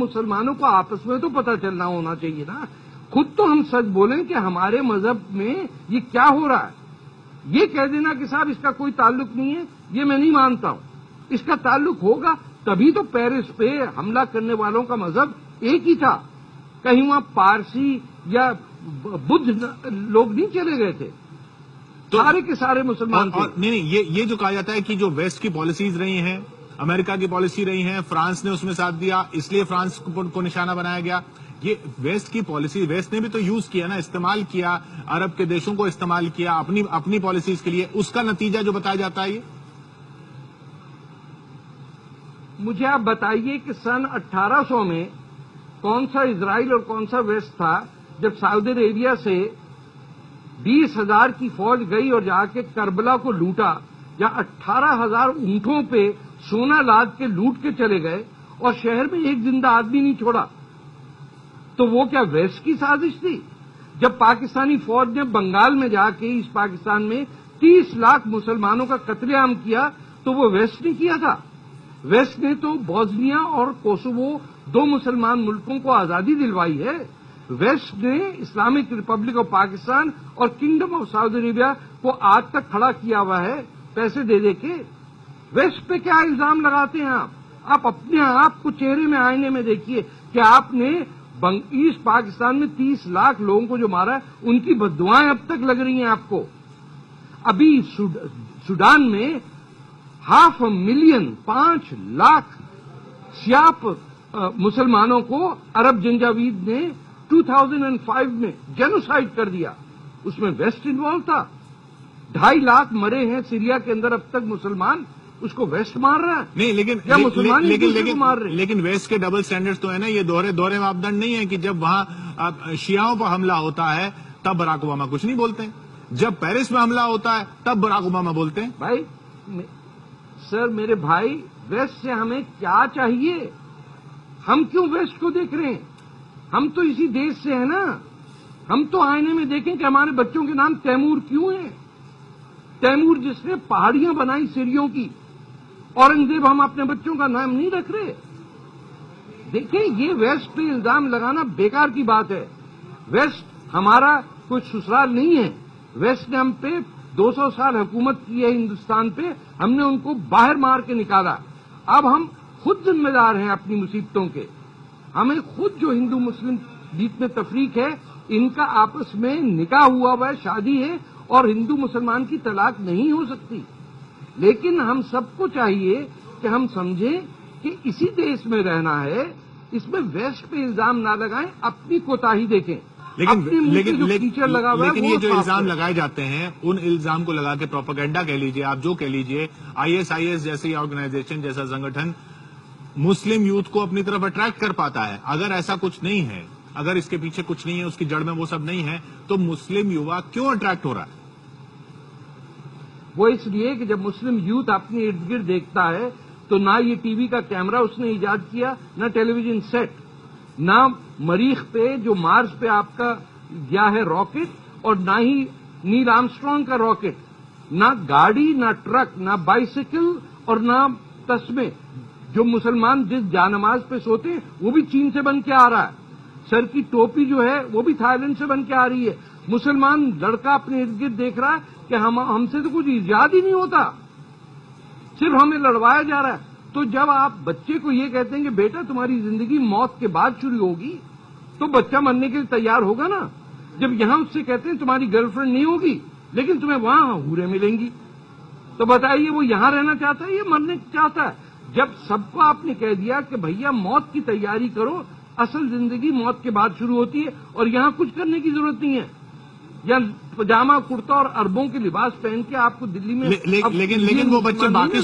مسلمانوں کو آپس میں تو پتہ چلنا ہونا چاہیے نا. خود تو ہم سچ بولیں کہ ہمارے مذہب میں یہ کیا ہو رہا ہے. یہ کہہ دینا کہ صاحب اس کا کوئی تعلق نہیں ہے، یہ میں نہیں مانتا ہوں. اس کا تعلق ہوگا تبھی تو پیرس پہ حملہ کرنے والوں کا مذہب ایک ہی تھا. کہیں وہاں پارسی یا بدھ لوگ نہیں چلے گئے تھے، سارے کے سارے مسلمان تھے. نہیں یہ جو کہا جاتا ہے کہ جو ویسٹ کی پالیسیز رہی ہیں، امریکہ کی پالیسی رہی ہیں، فرانس نے اس میں ساتھ دیا، اس لیے فرانس کو نشانہ بنایا گیا. یہ ویسٹ کی پالیسی، ویسٹ نے بھی تو یوز کیا نا، استعمال کیا، عرب کے دیشوں کو استعمال کیا اپنی پالیسیز کے لیے. اس کا نتیجہ جو بتایا جاتا ہے یہ. مجھے آپ بتائیے کہ سن 1800 میں کون سا اسرائیل اور کون سا ویسٹ تھا جب سعودی عربیہ سے 20,000 کی فوج گئی اور جا کے کربلا کو لوٹا، یا 18,000 اونٹوں پہ سونا لاد کے لوٹ کے چلے گئے اور شہر میں ایک زندہ آدمی نہیں چھوڑا. تو وہ کیا ویسٹ کی سازش تھی؟ جب پاکستانی فوج نے بنگال میں جا کے اس پاکستان میں 30 لاکھ مسلمانوں کا قتل عام کیا تو وہ ویسٹ نے کیا تھا. ویسٹ نے تو بوسنیا اور کوسوو 2 مسلمان ملکوں کو آزادی دلوائی ہے. ویسٹ نے اسلامک ریپبلک آف پاکستان اور کنگڈم آف سعودی عربیہ کو آج تک کھڑا کیا ہوا ہے پیسے دے دے کے. ویسٹ پہ کیا الزام لگاتے ہیں آپ؟ آپ اپنے آپ کو چہرے میں آئینے میں دیکھیے کہ آپ نے ایسٹ پاکستان میں 30 لاکھ لوگوں کو جو مارا ہے ان کی بددعائیں اب تک لگ رہی ہیں آپ کو. ابھی سوڈان میں 500,000 5 لاکھ سیاہ مسلمانوں کو عرب جنجاوید نے 2005 میں جینوسائیڈ کر دیا. اس میں ویسٹ انوالو تھا. 2.5 لاکھ مرے ہیں سیریا کے اندر اب تک مسلمان، اس کو ویسٹ مار رہا ہے. نہیں لیکن ویسٹ کے ڈبل سٹینڈرڈز تو ہے نا. یہ دورے ماپدنڈ نہیں ہے کہ جب وہاں شیعوں پر حملہ ہوتا ہے تب براک اوباما کچھ نہیں بولتے ہیں، جب پیرس میں حملہ ہوتا ہے تب براک اوباما بولتے ہیں. بھائی سر، میرے بھائی، ویسٹ سے ہمیں کیا چاہیے؟ ہم کیوں ویسٹ کو دیکھ رہے ہیں؟ ہم تو اسی دیش سے ہیں نا. ہم تو آئینے میں دیکھیں کہ ہمارے بچوں کے نام تیمور کیوں ہیں. تیمور جس نے پہاڑیاں بنائی سیریوں کی. اورنگزیب ہم اپنے بچوں کا نام نہیں رکھ رہے. دیکھیں یہ ویسٹ پہ الزام لگانا بیکار کی بات ہے. ویسٹ ہمارا کوئی سسرال نہیں ہے. ویسٹ نے ہم پہ 200 سال حکومت کی ہے ہندوستان پہ، ہم نے ان کو باہر مار کے نکالا. اب ہم خود ذمہ دار ہیں اپنی مصیبتوں کے. ہمیں خود جو ہندو مسلم بیچ میں تفریق ہے، ان کا آپس میں نکاح ہوا ہے، شادی ہے، اور ہندو مسلمان کی طلاق نہیں ہو سکتی. لیکن ہم سب کو چاہیے کہ ہم سمجھیں کہ اسی دیش میں رہنا ہے. اس میں ویسٹ پہ الزام نہ لگائیں، اپنی کوتاہی دیکھیں. لیکن یہ جو الزام لگائے جاتے ہیں ان الزام کو لگا کے پروپیگنڈا کہہ لیجئے، آپ جو کہہ لیجئے، IS جیسی آرگنائزیشن جیسا سنگٹھن مسلم یوتھ کو اپنی طرف اٹریکٹ کر پاتا ہے. اگر ایسا کچھ نہیں ہے، اگر اس کے پیچھے کچھ نہیں ہے، اس کی جڑ میں وہ سب نہیں ہے، تو مسلم یووا کیوں اٹریکٹ ہو رہا ہے؟ وہ اس لیے کہ جب مسلم یوتھ اپنے ارد گرد دیکھتا ہے تو نہ یہ ٹی وی کا کیمرہ اس نے ایجاد کیا، نہ ٹیلی ویژن سیٹ، نہ مریخ پہ جو مارس پہ آپ کا گیا ہے راکٹ، اور نہ ہی نیل آرمسٹرانگ کا راکٹ، نہ گاڑی، نہ ٹرک، نہ بائیسیکل، اور نہ تسمے. جو مسلمان جس جانماز پہ سوتے ہیں وہ بھی چین سے بن کے آ رہا ہے. سر کی ٹوپی جو ہے وہ بھی تھائی لینڈ سے بن کے آ رہی ہے. مسلمان لڑکا اپنے ارد گرد دیکھ رہا ہے کہ ہم سے تو کچھ ایجاد ہی نہیں ہوتا، صرف ہمیں لڑوایا جا رہا ہے. تو جب آپ بچے کو یہ کہتے ہیں کہ بیٹا تمہاری زندگی موت کے بعد شروع ہوگی، تو بچہ مرنے کے لیے تیار ہوگا نا. جب یہاں اس سے کہتے ہیں تمہاری گرل فرینڈ نہیں ہوگی لیکن تمہیں وہاں حوریں ملیں گی، تو بتائیے وہ یہاں رہنا چاہتا ہے یا مرنے چاہتا ہے؟ جب سب کو آپ نے کہہ دیا کہ بھیا موت کی تیاری کرو، اصل زندگی موت کے بعد شروع ہوتی ہے، اور یہاں کچھ کرنے کی ضرورت نہیں ہے. یا پجامہ کرتا اور اربوں کے لباس پہن کے آپ کو دلی میں لیکن وہ بچے باقی